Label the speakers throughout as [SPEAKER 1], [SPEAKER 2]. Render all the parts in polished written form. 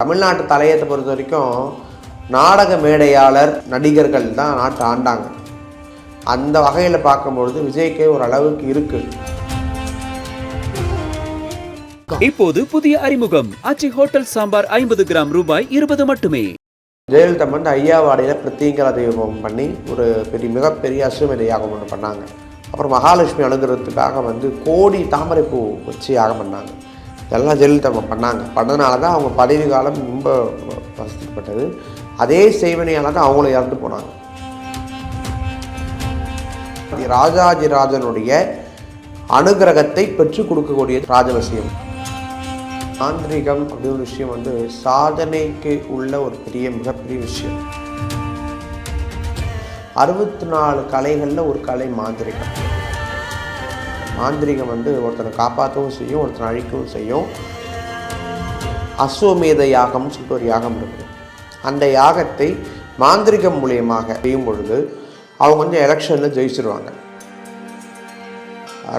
[SPEAKER 1] தமிழ்நாட்டு தலையத்தை பொறுத்த வரைக்கும் நாடக மேடையாளர் நடிகர்கள் தான் நாட்டை ஆண்டாங்க. அந்த வகையில் பார்க்கும்பொழுது விஜய்க்கே ஒரு அளவுக்கு இருக்கு.
[SPEAKER 2] இப்போது புதிய அறிமுகம் ஆச்சி ஹோட்டல் சாம்பார் 50 கிராம் ரூபாய் 20 மட்டுமே.
[SPEAKER 1] ஜெயலலிதா வந்து ஐயாவாடியில் பிரத்யங்கரா தெய்வம் பண்ணி ஒரு மிகப்பெரிய அசுவமேத யாகம் ஒன்று பண்ணாங்க. அப்புறம் மகாலட்சுமி அணுகிறதுக்காக வந்து கோடி தாமரைப்பூ வச்சு யாகம் பண்ணாங்க. இதெல்லாம் ஜெயலலிதா பண்ணாங்க. பண்ணதுனால தான் அவங்க பதவி காலம் ரொம்ப வசதிப்பட்டது. அதே செய்வனையால் தான் அவங்களும் இறந்து போனாங்க. ராஜாஜிராஜனுடைய அனுகிரகத்தை பெற்றுக் கொடுக்கக்கூடிய ராஜவசியம். மாந்திரிகம் அப்படி ஒரு விஷயம் வந்து சாதனைக்கு உள்ள ஒரு மிகப்பெரிய விஷயம். 64 கலைகளில் ஒரு கலை மாந்திரிகம். மாந்திரிகம் வந்து ஒருத்தனை காப்பாற்றவும் செய்யும், ஒருத்தனை அழிக்கவும் செய்யும். அஸ்வமேத யாகம்னு சொல்லிட்டு ஒரு யாகம் இருக்குது. அந்த யாகத்தை மாந்திரிகம் மூலியமாக செய்யும் பொழுது அவங்க வந்து எலெக்ஷனில் ஜெயிச்சிருவாங்க.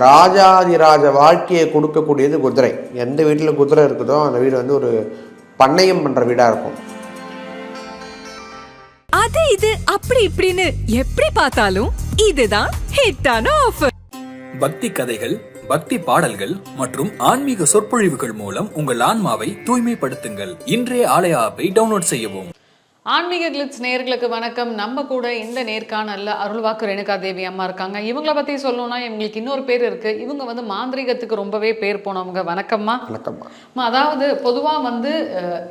[SPEAKER 1] ராஜாதிராஜ வாழ்க்கையை கொடுக்கக்கூடியது குதிரை. எந்த வீட்டில் குதிரை இருக்குதோ அந்த வீடு வந்து ஒரு பண்ணையம் பண்ணுற வீடாக இருக்கும்.
[SPEAKER 3] அது இது அப்படி இப்படின்னு எப்படி பார்த்தாலும் இதுதான் ஹிட்டான ஆஃபர்.
[SPEAKER 4] பக்தி கதைகள், பக்தி பாடல்கள் மற்றும் ஆன்மீக சொற்பொழிவுகள் மூலம் உங்கள் ஆன்மாவை தூய்மைப்படுத்துங்கள். இன்றைய ஆலய ஆப்பை டவுன்லோட் செய்யவும்.
[SPEAKER 5] ஆன்மீக கிளிட்ஸ் நேயர்களுக்கு வணக்கம். நம்ம கூட இந்த நேர்காணல்ல அருள்வாக்கு ரேணுகா தேவி அம்மா இருக்காங்க. இவங்களை பத்தி சொல்லணும்னா இவங்களுக்கு இன்னொரு பேர் இருக்கு. இவங்க வந்து மாந்திரிகத்துக்கு ரொம்பவே பேர் போனவங்க. வணக்கம்மா.
[SPEAKER 1] வணக்கம்மா.
[SPEAKER 5] அதாவது பொதுவா வந்து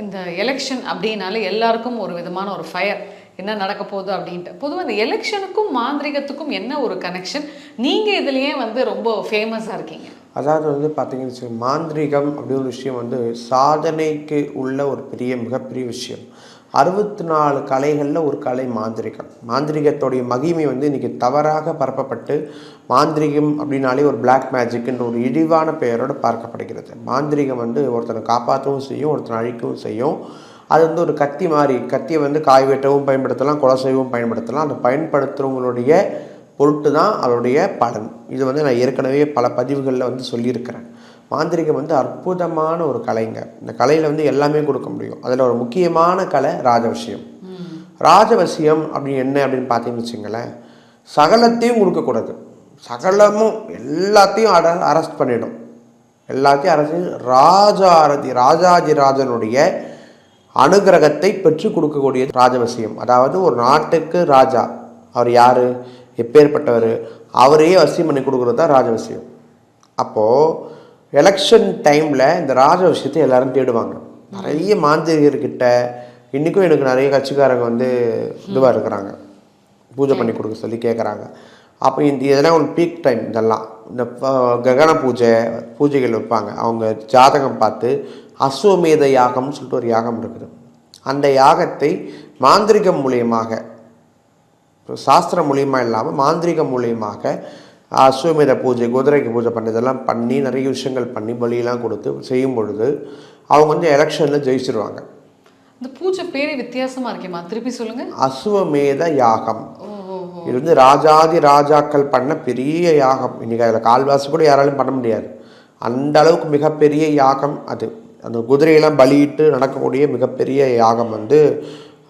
[SPEAKER 5] இந்த எலெக்ஷன் அப்படின்னாலே எல்லாருக்கும் ஒரு விதமான ஒரு ஃபயர், என்ன நடக்க போகுது அப்படின்ட்டு. பொதுவாக இந்த எலெக்ஷனுக்கும் மாந்திரிகத்துக்கும் என்ன ஒரு கனெக்ஷன்? நீங்க இதுலயே வந்து ரொம்ப ஃபேமஸா இருக்கீங்க.
[SPEAKER 1] அதாவது வந்து பார்த்தீங்கன்னு மாந்திரிகம் அப்படி ஒரு விஷயம் வந்து சாதனைக்கு உள்ள ஒரு மிகப்பெரிய விஷயம். 64 கலைகளில் ஒரு கலை மாந்திரிகம். மாந்திரிகத்தோடைய மகிமை வந்து இன்றைக்கி தவறாக பரப்பப்பட்டு மாந்திரிகம் அப்படின்னாலே ஒரு பிளாக் மேஜிக்ன்ற ஒரு இழிவான பெயரோடு பார்க்கப்படுகிறது. மாந்திரிகம் வந்து ஒருத்தனை காப்பாற்றவும் செய்யும், ஒருத்தனை அழிக்கவும் செய்யும். அது வந்து ஒரு கத்தி மாதிரி. கத்தியை வந்து காய் வெட்டவும் பயன்படுத்தலாம், கொலை செய்யவும் பயன்படுத்தலாம். அந்த பயன்படுத்துகிறவங்களுடைய பொருட்டு தான் அதோடைய பலன். இது வந்து நான் ஏற்கனவே பல பதிவுகளில் வந்து சொல்லியிருக்கிறேன். மாந்திரிகம் வந்து அற்புதமான ஒரு கலைங்க. இந்த கலையில் வந்து எல்லாமே கொடுக்க முடியும். அதில் ஒரு முக்கியமான கலை ராஜவசியம். ராஜவசியம் அப்படின்னு என்ன அப்படின்னு பார்த்தீங்கன்னு வச்சுங்களேன், சகலத்தையும் கொடுக்கக்கூடாது. சகலமும் எல்லாத்தையும் அரெஸ்ட் பண்ணிடும். எல்லாத்தையும் அரெஸ்ட் ராஜாஜிராஜனுடைய அனுகிரகத்தை பெற்றுக் கொடுக்கக்கூடிய ராஜவசியம். அதாவது ஒரு நாட்டுக்கு ராஜா, அவர் யார், எப்பேற்பட்டவர், அவரையே வசியம் பண்ணி கொடுக்குறது தான் ராஜவசியம். அப்போது எலெக்ஷன் டைமில் இந்த ராஜ விஷயத்தை எல்லாரும் தேடுவாங்க. நிறைய மாந்திரிகர்கிட்ட இன்றைக்கும் எனக்கு நிறைய கட்சிக்காரங்க வந்து இதுவாக இருக்கிறாங்க, பூஜை பண்ணி கொடுக்க சொல்லி கேட்குறாங்க. அப்போ இதெல்லாம் ஒரு பீக் டைம். இதெல்லாம் இந்த கிரகண பூஜைகள் வைப்பாங்க. அவங்க ஜாதகம் பார்த்து அஸ்வமேத யாகம்னு சொல்லிட்டு ஒரு யாகம் இருக்குது. அந்த யாகத்தை மாந்திரிகம் மூலியமாக, சாஸ்திரம் மூலியமாக இல்லாமல் மாந்திரிகம் மூலியமாக அஸ்வமேத பூஜை, குதிரைக்கு பூஜை பண்ணதெல்லாம் பண்ணி நிறைய விஷயங்கள் பண்ணி பலியெல்லாம் கொடுத்து செய்யும் பொழுது அவங்க வந்து எலெக்ஷனில் ஜெயிச்சிருவாங்க.
[SPEAKER 5] இந்த பூஜை பேரே வித்தியாசமாக இருக்கேம்மா, திருப்பி சொல்லுங்க.
[SPEAKER 1] அஸ்வமேத யாகம். இது வந்து ராஜாக்கள் பண்ண பெரிய யாகம். இன்றைக்கி அதில் கால்வாசி கூட யாராலும் பண்ண முடியாது. அந்த அளவுக்கு மிகப்பெரிய யாகம் அது. அந்த குதிரையெல்லாம் பலியிட்டு நடக்கக்கூடிய மிகப்பெரிய யாகம் வந்து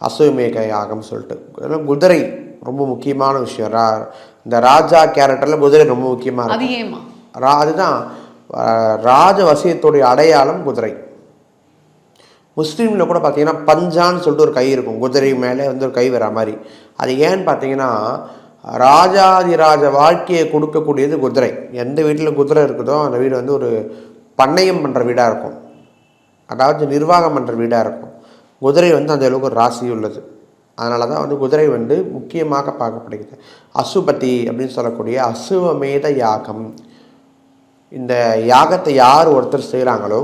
[SPEAKER 1] அஸ்வமேத யாகம் சொல்லிட்டு. அதெல்லாம் குதிரை ரொம்ப முக்கியமான விஷயம். இந்த ராஜா கேரக்டரில் குதிரை ரொம்ப முக்கியமாக இருக்கும். அதுதான் ராஜவசியத்துடைய அடையாளம் குதிரை. முஸ்லீமில் கூட பார்த்தீங்கன்னா பஞ்சான்னு சொல்லிட்டு ஒரு கை இருக்கும், குதிரை மேலே வந்து ஒரு கை வர மாதிரி. அது ஏன்னு பார்த்தீங்கன்னா ராஜாதிராஜ வாழ்க்கையை கொடுக்கக்கூடியது குதிரை. எந்த வீட்டில் குதிரை இருக்குதோ அந்த வீடு வந்து ஒரு பண்ணையம் பண்ணுற வீடாக இருக்கும், அதாவது நிர்வாகம் பண்ணுற வீடாக இருக்கும். குதிரை வந்து அந்த அளவுக்கு ஒரு ராசி உள்ளது. அதனால தான் வந்து குதிரை வந்து முக்கியமாக பார்க்கப்படுகிறது. அசுபதி அப்படின்னு சொல்லக்கூடிய அசுவமேத யாகம். இந்த யாகத்தை யார் ஒருத்தர் செய்கிறாங்களோ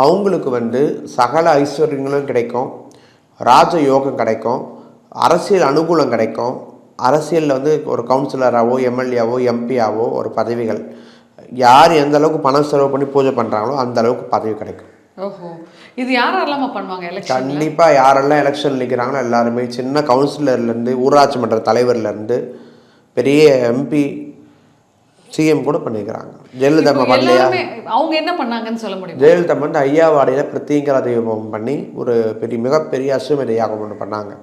[SPEAKER 1] அவங்களுக்கு வந்து சகல ஐஸ்வர்யங்களும் கிடைக்கும், ராஜ யோகம் கிடைக்கும், அரசியல் அனுகூலம் கிடைக்கும். அரசியலில் வந்து ஒரு கவுன்சிலராகவோ எம்எல்ஏவோ எம்பியாவோ ஒரு பதவிகள், யார் எந்த அளவுக்கு பணம் செலவு பண்ணி பூஜை பண்ணுறாங்களோ அந்த அளவுக்கு பதவி கிடைக்கும்.
[SPEAKER 5] ஓஹோ, இது யாரெல்லாம் பண்ணுவாங்க எலெக்ஷன்?
[SPEAKER 1] கண்டிப்பாக யாரெல்லாம் எலெக்ஷன் நிற்கிறாங்களோ எல்லாருமே, சின்ன கவுன்சிலர்லேருந்து ஊராட்சி மன்ற தலைவர்லேருந்து பெரிய எம்பி, சிஎம் கூட பண்ணியிருக்கிறாங்க. ஜெயலலிதா
[SPEAKER 5] இப்போ
[SPEAKER 1] பண்ணலையா?
[SPEAKER 5] எல்லாருமே அவங்க என்ன பண்ணாங்கன்னு சொல்ல முடியும்?
[SPEAKER 1] ஜெயலலிதா வந்து ஐயாவாடியில் பிரத்யேகரா தெய்வம் பண்ணி ஒரு மிகப்பெரிய அசுவமேத யாகம் ஒன்று பண்ணாங்க.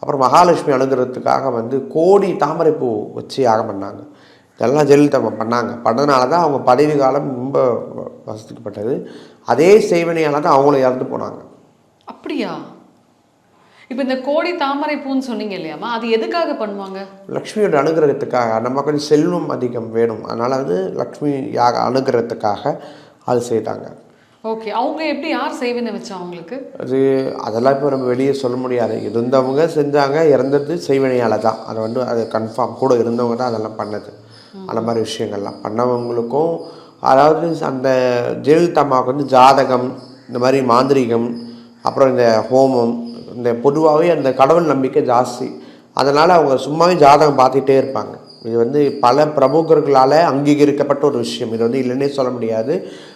[SPEAKER 1] அப்புறம் மகாலட்சுமி அணுகிறதுக்காக வந்து கோடி தாமரைப்பூ வச்சு யாகம் பண்ணாங்க. இதெல்லாம் ஜெயலலிதா பண்ணாங்க. பண்ணதுனால தான் அவங்க பதவி காலம் ரொம்ப வசதிக்கப்பட்டது. அதே செய்வனையால் தான் அவங்களும் இறந்து போனாங்க.
[SPEAKER 5] அப்படியா? இப்போ இந்த கோடி தாமரை பூன்னு சொன்னீங்க இல்லையாமா, அது எதுக்காக பண்ணுவாங்க?
[SPEAKER 1] லக்ஷ்மியோட அனுகிரகத்துக்காக. நம்ம கொஞ்சம் செல்வம் அதிகம் வேணும், அதனால் வந்து லக்ஷ்மி யாக அனுகிரகத்துக்காக அது செய்தாங்க.
[SPEAKER 5] ஓகே. அவங்க எப்படி, யார் செய்வினை வச்சா அவங்களுக்கு?
[SPEAKER 1] அதெல்லாம் இப்போ நம்ம வெளியே சொல்ல முடியாது. இருந்தவங்க செஞ்சாங்க, இறந்தது செய்வினையால் தான். அதை வந்து அது கன்ஃபார்ம். கூட இருந்தவங்க தான் அதெல்லாம் பண்ணது. அந்த மாதிரி விஷயங்கள்லாம் பண்ணவங்களுக்கும், அதாவது அந்த ஜெயலலிதா அம்மாவுக்கு வந்து ஜாதகம், இந்த மாதிரி மாந்திரிகம், அப்புறம் இந்த ஹோமம், இந்த பொதுவாகவே அந்த கடவுள் நம்பிக்கை ஜாஸ்தி. அதனால் அவங்க சும்மாவே ஜாதகம் பார்த்துட்டே இருப்பாங்க. இது வந்து பல பிரமுகர்களால் அங்கீகரிக்கப்பட்ட ஒரு விஷயம். இது வந்து இல்லைன்னே சொல்ல முடியாது.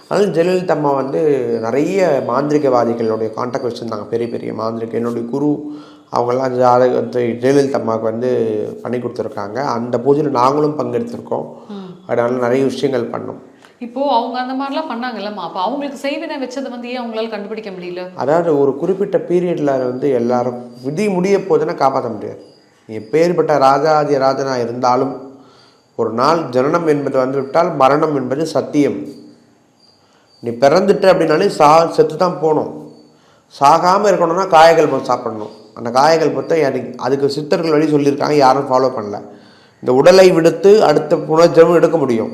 [SPEAKER 1] அதனால் ஜெயலலிதா அம்மா வந்து நிறைய மாந்திரிகவாதிகளுடைய கான்டாக்ட் வச்சுருந்தாங்க, பெரிய பெரிய மாந்திரிக. என்னுடைய குரு அவங்கெல்லாம் ஜாதகத்தை ஜெயலலிதா அம்மாவுக்கு வந்து பண்ணி கொடுத்துருக்காங்க. அந்த பூஜையில் நாங்களும் பங்கெடுத்திருக்கோம். அதனால் நிறைய விஷயங்கள் பண்ணோம்.
[SPEAKER 5] இப்போது அவங்க அந்த மாதிரிலாம் பண்ணாங்கல்லம்மா, அப்போ அவங்களுக்கு செய்வினை வச்சது வந்து ஏன் அவங்களால கண்டுபிடிக்க முடியல?
[SPEAKER 1] அதாவது ஒரு குறிப்பிட்ட பீரியடில் வந்து எல்லாரும் விதி முடிய போதுன்னா காப்பாற்ற முடியாது. நீ எப்பேற்பட்ட ராஜாதி ராஜனாக இருந்தாலும் ஒரு நாள் ஜனனம் என்பது வந்து விட்டால் மரணம் என்பது சத்தியம். நீ பிறந்துட்ட அப்படின்னாலே செத்து தான் போகணும். சாகாமல் இருக்கணும்னா காயகல்பம் சாப்பிடணும். அந்த காயகல்பத்தை அதுக்கு சித்தர்கள் வழி சொல்லியிருக்காங்க, யாரும் ஃபாலோ பண்ணல. இந்த உடலை விடுத்து அடுத்த புனர்ஜென்மம் எடுக்க முடியும்,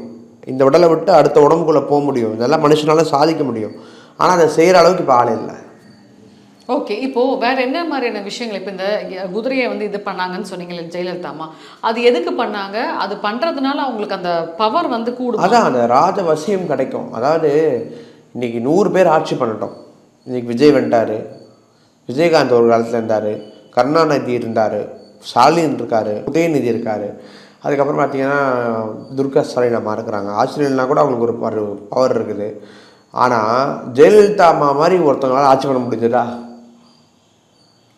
[SPEAKER 1] இந்த உடலை விட்டு அடுத்த உடம்புக்குள்ளே போக முடியும், இதெல்லாம் மனுஷனால சாதிக்க முடியும். ஆனால் அதை செய்கிற அளவுக்கு இப்போ ஆள் இல்லை.
[SPEAKER 5] ஓகே. இப்போது வேறு என்ன மாதிரியான விஷயங்கள், இப்போ இந்த குதிரையை வந்து இது பண்ணாங்கன்னு சொன்னீங்களே ஜெயலலிதா அம்மா, அது எதுக்கு பண்ணாங்க? அது பண்ணுறதுனால அவங்களுக்கு அந்த பவர் வந்து கூடும்.
[SPEAKER 1] அதான் அந்த ராஜவசியம் கிடைக்கும். அதாவது இன்றைக்கி 100 பேர் ஆட்சி பண்ணட்டும். இன்றைக்கி விஜய் வந்துட்டார், விஜயகாந்த் ஒரு காலத்தில் இருந்தார், கருணாநிதி இருந்தார், ஸ்டாலின் இருக்கார், உதயநிதி இருக்கார், அதுக்கப்புறம் பார்த்திங்கன்னா துர்கா ஸ்டாலின் அம்மா இருக்கிறாங்க. ஆஸ்திரேலியனா கூட அவங்களுக்கு ஒரு பவர் இருக்குது. ஆனால் ஜெயலலிதா அம்மா மாதிரி ஒருத்தவங்களால் ஆட்சி பண்ண முடிஞ்சதா?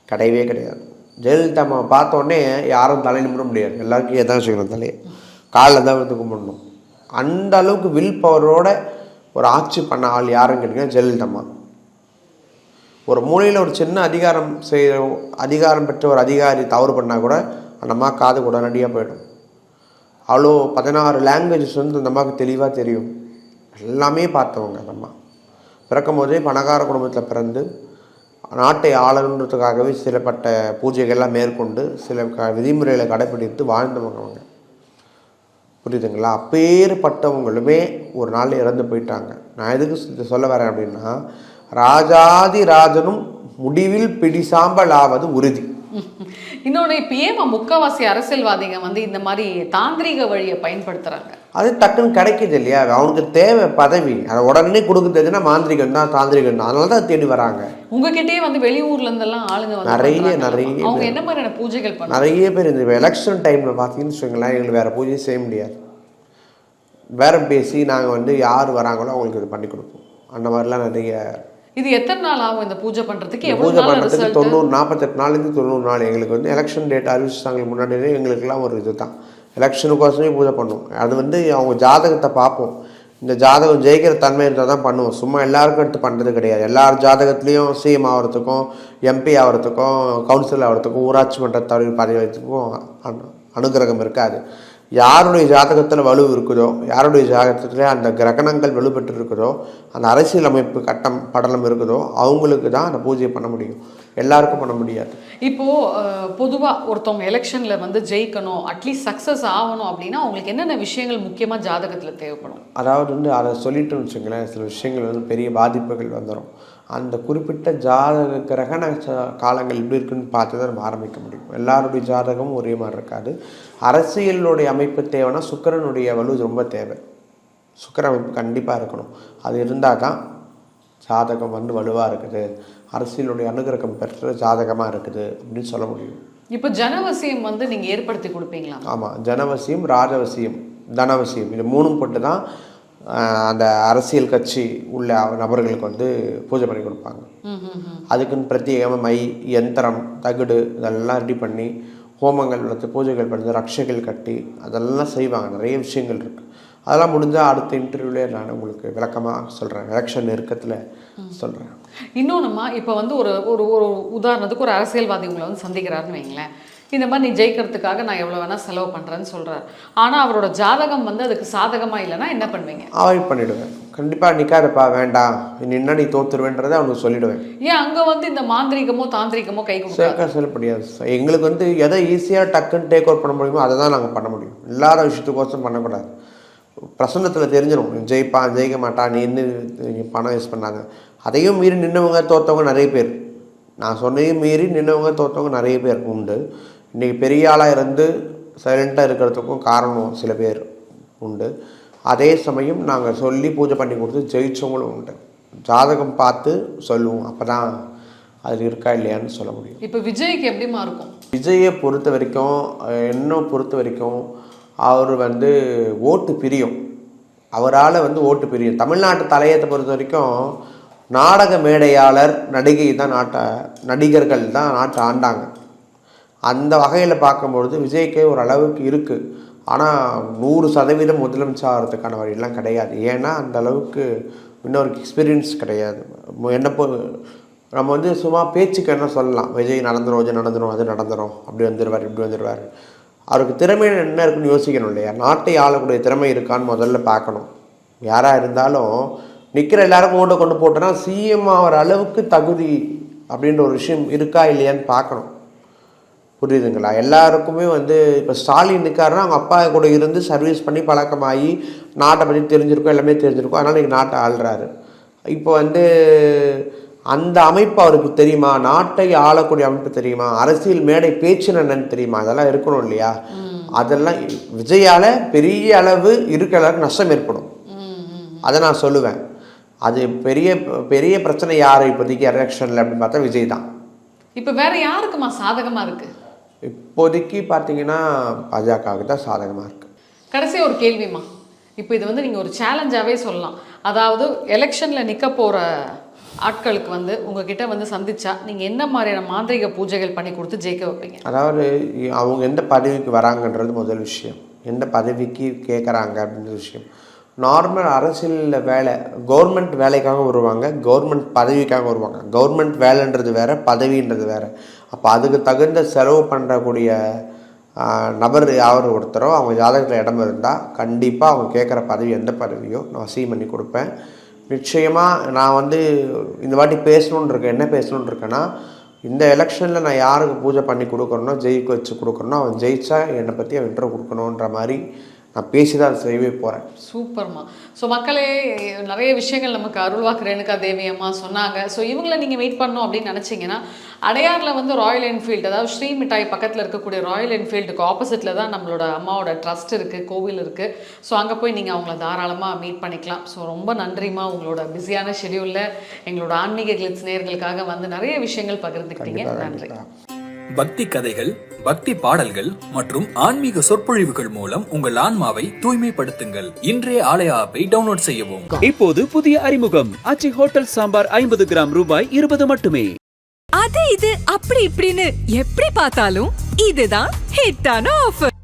[SPEAKER 1] கிடையவே கிடையாது. ஜெயலலிதா அம்மா பார்த்த உடனே யாரும் தலை நிமிட முடியாது. எல்லாருக்கும் எதான் வச்சுக்கணும், தலையை காலில் தான் வந்து கும்பிடணும். அந்த அளவுக்கு வில் பவரோட ஒரு ஆட்சி பண்ண ஆள் யாருன்னு கேட்டிங்கன்னா ஜெயலலிதா அம்மா. ஒரு மூலையில் ஒரு சின்ன அதிகாரம் பெற்ற ஒரு அதிகாரி தவறு பண்ணால் கூட அந்த அம்மா காது உடனடியாக போயிடும். அவ்வளோ 16 லாங்குவேஜஸ் வந்து அந்த அம்மாவுக்கு தெளிவாக தெரியும். எல்லாமே பார்த்தவங்க அந்த அம்மா. பிறக்கும் போதே பணக்கார குடும்பத்தில் பிறந்து நாட்டை ஆளணுன்றதுக்காகவே சிலப்பட்ட பூஜைகள்லாம் மேற்கொண்டு சில விதிமுறைகளை கடைப்பிடித்து வாழ்ந்தவங்க அவங்க. புரியுதுங்களா? அப்பேற்பட்டவங்களுமே ஒரு நாள் இறந்து போயிட்டாங்க. நான் எதுக்கு சொல்ல வரேன் அப்படின்னா, ராஜாதி ராஜனும் முடிவில் பிடிசாம்பல் ஆவது உறுதி.
[SPEAKER 5] இன்னொன்று, இப்போ ஏன் முக்கால்வாசி அரசியல்வாதிங்க வந்து இந்த மாதிரி தாந்திரிக வழியை பயன்படுத்துகிறாங்க? அது
[SPEAKER 1] டக்குன்னு கிடைக்குது இல்லையா? அவனுக்கு தேவை பதவி, அதை உடனே கொடுக்குறதுன்னா மாந்திரிகம் தான், தாந்திரிகம் தான். அதனால தான் தேடி வராங்க.
[SPEAKER 5] உங்ககிட்டயே வந்து வெளியூர்ல இருந்தெல்லாம் ஆளுங்க வந்து
[SPEAKER 1] நிறைய
[SPEAKER 5] அவங்க என்ன மாதிரியான பூஜைகள் பண்ண?
[SPEAKER 1] நிறைய பேர் இந்த எலெக்ஷன் டைமில் பார்த்தீங்கன்னு வச்சுக்கோங்களேன், எங்களுக்கு வேறு பூஜையும் செய்ய முடியாது. பேரம் பேசி நாங்கள் வந்து யார் வராங்களோ அவங்களுக்கு இது பண்ணி கொடுப்போம். அந்த மாதிரிலாம் நிறைய.
[SPEAKER 5] இது எத்தனை நாள் ஆகும் இந்த பூஜை பண்ணுறதுக்கு?
[SPEAKER 1] பூஜை பண்ணுறதுக்கு 48 நாள்லேருந்து 90 நாள். எங்களுக்கு வந்து எலெக்ஷன் டேட் அறிவிச்சாங்க முன்னாடியே. எங்களுக்கெல்லாம் ஒரு இது தான், எலெக்ஷனுக்கோசமே பூஜை பண்ணுவோம். அது வந்து அவங்க ஜாதகத்தை பார்ப்போம். இந்த ஜாதகம் ஜெயிக்கிற தன்மை இருந்தால் தான் பண்ணுவோம். சும்மா எல்லாருக்கும் எடுத்து பண்ணுறது கிடையாது. எல்லார் ஜாதகத்துலேயும் சிஎம் ஆகிறதுக்கும், எம்பி ஆகிறதுக்கும், கவுன்சில் ஆகிறதுக்கும், ஊராட்சி மன்ற தலைவர் பதவி வைத்துக்கும் அனுகிரகம் இருக்காது. யாருடைய ஜாதகத்தில் வலு இருக்குதோ, யாருடைய ஜாதகத்தில் அந்த கிரகணங்கள் வலுப்பெற்று இருக்குதோ, அந்த அரசியல் அமைப்பு கட்டம் படலம் இருக்குதோ, அவங்களுக்கு தான் அந்த பூஜையை பண்ண முடியும். எல்லாருக்கும் பண்ண முடியாது.
[SPEAKER 5] இப்போது பொதுவாக ஒருத்தவங்க எலெக்ஷனில் வந்து ஜெயிக்கணும், அட்லீஸ்ட் சக்ஸஸ் ஆகணும் அப்படின்னா அவங்களுக்கு என்னென்ன விஷயங்கள் முக்கியமாக ஜாதகத்தில் தேவைப்படும்?
[SPEAKER 1] அதாவது வந்து அதை சொல்லிட்டுன்னு வச்சுங்களேன், சில விஷயங்கள் வந்து பெரிய பாதிப்புகள் வந்துடும். அந்த குறிப்பிட்ட ஜாதக கிரகண காலங்கள் எப்படி இருக்குன்னு பார்த்து தான் நம்ம ஆரம்பிக்க முடியும். எல்லாருடைய ஜாதகமும் ஒரே மாதிரி இருக்காது. அரசியலுடைய அமைப்பு தேவைன்னா சுக்கிரனுடைய வலு ரொம்ப தேவை. சுக்கிர அமைப்பு கண்டிப்பாக இருக்கணும். அது இருந்தால் தான் ஜாதகம் வந்து வலுவாக இருக்குது, அரசியலுடைய அனுகிரகம் பெற்ற ஜாதகமாக இருக்குது அப்படின்னு சொல்ல முடியும்.
[SPEAKER 5] இப்போ ஜனவசியம் வந்து நீங்கள் ஏற்படுத்தி கொடுப்பீங்களா?
[SPEAKER 1] ஆமாம், ஜனவசியம், ராஜவசியம், தனவசியம், இது 3 போட்டு தான் அந்த அரசியல் கட்சி உள்ள நபர்களுக்கு வந்து பூஜை பண்ணி கொடுப்பாங்க. அதுக்குன்னு பிரத்யேகமாக மை, யந்திரம், தகுடு இதெல்லாம் ரெடி பண்ணி ஹோமங்கள் வளர்த்து பூஜைகள் பண்ணி ரக்ஷைகள் கட்டி அதெல்லாம் செய்வாங்க. நிறைய விஷயங்கள் இருக்குது. அதெல்லாம் முடிஞ்சால் அடுத்த இன்டர்வியூலே நான் உங்களுக்கு விளக்கமாக சொல்கிறேன், எலெக்ஷன் நெருக்கத்தில் சொல்கிறேன்.
[SPEAKER 5] இன்னொன்றுமா இப்போ வந்து ஒரு ஒரு ஒரு உதாரணத்துக்கு ஒரு அரசியல்வாதி உங்களை வந்து சந்திக்கிறாருன்னு வைங்களேன். இந்த மாதிரி நீ ஜெயிக்கிறதுக்காக நான் எவ்வளோ வேணால் செலவு பண்ணுறேன்னு சொல்கிறார். ஆனால் அவரோட ஜாதகம் வந்து அதுக்கு சாதகமாக இல்லைன்னா என்ன பண்ணுவீங்க?
[SPEAKER 1] அவாய்ட் பண்ணிவிடுவேன். கண்டிப்பாக நிற்காதப்பா, வேண்டாம், நின்னா நீ தோத்துருவேன்றதை அவனுக்கு சொல்லிவிடுவேன்.
[SPEAKER 5] ஏன் அங்கே வந்து இந்த மாந்திரிகமோ தாந்திரிகமோ கை கொடுக்க
[SPEAKER 1] சொல்லப்படியாது. எங்களுக்கு வந்து எதை ஈஸியாக டக்குன்னு டேக் ஓவர் பண்ண முடியுமோ அதை தான் நாங்கள் பண்ண முடியும். இல்லாத விஷயத்துக்கோசம் பண்ணக்கூடாது. பிரசன்னத்தில் தெரிஞ்சிடும், ஜெயிப்பான் ஜெயிக்க மாட்டான், நீ இன்னும் பணம் யூஸ் பண்ணாங்க. அதையும் மீறி நின்றவங்க தோற்றவங்க நிறைய பேர், நான் சொன்னையும் மீறி நின்றவங்க தோற்றவங்க நிறைய பேர் உண்டு. இன்றைக்கி பெரிய ஆளாக இருந்து சைலண்ட்டாக இருக்கிறதுக்கும் காரணம் சில பேர் உண்டு. அதே சமயம் நாங்கள் சொல்லி பூஜை பண்ணி கொடுத்து ஜெயிச்சவங்களும் உண்டு. ஜாதகம் பார்த்து சொல்லுவோம், அப்போ தான் அது இருக்கா இல்லையான்னு சொல்ல முடியும்.
[SPEAKER 5] இப்போ விஜய்க்கு எப்படிமா இருக்கும்?
[SPEAKER 1] விஜயை பொறுத்த வரைக்கும், என்னை பொறுத்த வரைக்கும் அவர் வந்து ஓட்டு பிரியும். அவரால் வந்து ஓட்டு பிரியும். தமிழ்நாட்டு தலையத்தை பொறுத்த வரைக்கும் நாடக மேடையாளர் நடிகை தான் நடிகர்கள் தான் நாட்டை ஆண்டாங்க. அந்த வகையில் பார்க்கும்பொழுது விஜய்க்கே ஒரு அளவுக்கு இருக்குது. ஆனால் 100% முதலமைச்சர் ஆகிறதுக்கான வழியெல்லாம் கிடையாது. ஏன்னா அந்த அளவுக்கு இன்னொரு எக்ஸ்பீரியன்ஸ் கிடையாது. நம்ம வந்து சும்மா பேச்சுக்கு என்ன சொல்லலாம், விஜய் நடந்துடும், இது நடந்துடும், அது நடந்துடும், அப்படி வந்துடுவார், இப்படி வந்துடுவார். அவருக்கு திறமை என்ன இருக்குன்னு யோசிக்கணும் இல்லையா? நாட்டை ஆளக்கூடிய திறமை இருக்கான்னு முதல்ல பார்க்கணும். யாராக இருந்தாலும் நிற்கிற எல்லாருக்கும் ஓட்டை கொண்டு போட்டோன்னா சிஎம் ஆகிற அளவுக்கு தகுதி அப்படின்ற ஒரு விஷயம் இருக்கா இல்லையான்னு பார்க்கணும். புரியுதுங்களா? எல்லாருக்குமே வந்து இப்போ ஸ்டாலின் நிற்காருன்னா அவங்க அப்பா கூட இருந்து சர்வீஸ் பண்ணி பழக்கமாகி நாட்டை பற்றி தெரிஞ்சிருக்கோம், எல்லாமே தெரிஞ்சிருக்கோம், அதனால் இன்றைக்கி நாட்டை ஆள்றாரு. இப்போ வந்து அந்த அமைப்பு அவருக்கு தெரியுமா? நாட்டை ஆளக்கூடிய அமைப்பு தெரியுமா? அரசியல் மேடை பேச்சு என்னன்னு தெரியுமா? அதெல்லாம் இருக்கணும் இல்லையா? அதெல்லாம் விஜயால் பெரிய அளவு இருக்கிற அளவுக்கு நஷ்டம் ஏற்படும். அதை நான் சொல்லுவேன். அது பெரிய பெரிய பிரச்சனை யார் இப்போதைக்கு எலெக்ஷனில் அப்படின்னு பார்த்தா விஜய் தான்.
[SPEAKER 5] இப்போ வேற யாருக்குமா சாதகமாக இருக்குது?
[SPEAKER 1] இப்போதைக்கு பார்த்தீங்கன்னா பாஜகவுக்கு தான் சாதகமாக இருக்குது.
[SPEAKER 5] கடைசி ஒரு கேள்விமா, இப்போ இது வந்து நீங்கள் ஒரு சேலஞ்சாகவே சொல்லலாம். அதாவது எலெக்ஷனில் நிற்க போகிற ஆட்களுக்கு வந்து உங்ககிட்ட வந்து சந்திச்சா நீங்கள் என்ன மாதிரியான மாந்திரிக பூஜைகள் பண்ணி கொடுத்து ஜெயிக்க வைப்பீங்க?
[SPEAKER 1] அதாவது அவங்க எந்த பதவிக்கு வராங்கன்றது முதல் விஷயம், எந்த பதவிக்கு கேட்குறாங்க அப்படின்ற விஷயம். நார்மல் அரசியலில் வேலை, கவர்மெண்ட் வேலைக்காக வருவாங்க, கவர்மெண்ட் பதவிக்காக வருவாங்க. கவர்மெண்ட் வேலைன்றது வேறு, பதவின்றது வேறு. அப்போ அதுக்கு தகுந்த செலவு பண்ணுறக்கூடிய நபர் யார் ஒருத்தரோ அவங்க ஜாதகத்தில் இடம் இருந்தால் கண்டிப்பாக அவங்க கேட்குற பதவி எந்த பதவியோ நான் அசீவ் பண்ணி கொடுப்பேன். நிச்சயமாக நான் வந்து இந்த வாட்டி பேசணுன்னு இருக்கேன். என்ன பேசணுன்னு இருக்கேன்னா, இந்த எலெக்ஷனில் நான் யாருக்கு பூஜை பண்ணி கொடுக்குறேனோ, ஜெயிக்க வச்சு கொடுக்குறேனோ, அவன் ஜெயிச்சா என்னை பற்றி அவன் இன்ட்ரோ கொடுக்கணுன்ற மாதிரி நான் பேசி தான் அதை செய்யவே போகிறேன்.
[SPEAKER 5] சூப்பர்மா. ஸோ மக்களே, நிறைய விஷயங்கள் நமக்கு அருள்வாக்கு ரேணுகா தேவி அம்மா சொன்னாங்க. ஸோ இவங்களை நீங்கள் வெயிட் பண்ணணும் அப்படின்னு நினச்சிங்கன்னா, அடையாரில் வந்து ராயல் என்ஃபீல்டு, அதாவது ஸ்ரீ மிட்டாய் பக்கத்தில் இருக்கக்கூடிய ராயல் என்ஃபீல்டுக்கு ஆப்போசிட்டில் தான் நம்மளோட அம்மாவோட ட்ரஸ்ட் இருக்குது, கோவில் இருக்குது. ஸோ அங்கே போய் நீங்கள் அவங்கள தாராளமாக மீட் பண்ணிக்கலாம். ஸோ ரொம்ப நன்றிமா, உங்களோட பிஸியான ஷெடியூலில் எங்களோட ஆன்மீக கிளிட்ஸ் நேயர்களுக்காக வந்து நிறைய விஷயங்கள் பகிர்ந்துக்கிட்டீங்க. நன்றி.
[SPEAKER 4] பக்தி கதைகள், பக்தி பாடல்கள் மற்றும் ஆன்மீக சொற்பொழிவுகள் மூலம் உங்கள் ஆன்மாவை தூய்மைப்படுத்துங்கள். இன்றைய ஆலய ஆப்பை டவுன்லோட் செய்யவும்.
[SPEAKER 2] இப்போது புதிய அறிமுகம் ஆச்சி ஹோட்டல் சாம்பார் 50 கிராம் ரூபாய் 20 மட்டுமே.
[SPEAKER 3] அது இது அப்படி இப்படின்னு எப்படி பார்த்தாலும் இதுதான் ஹிட்டான ஆஃபர்.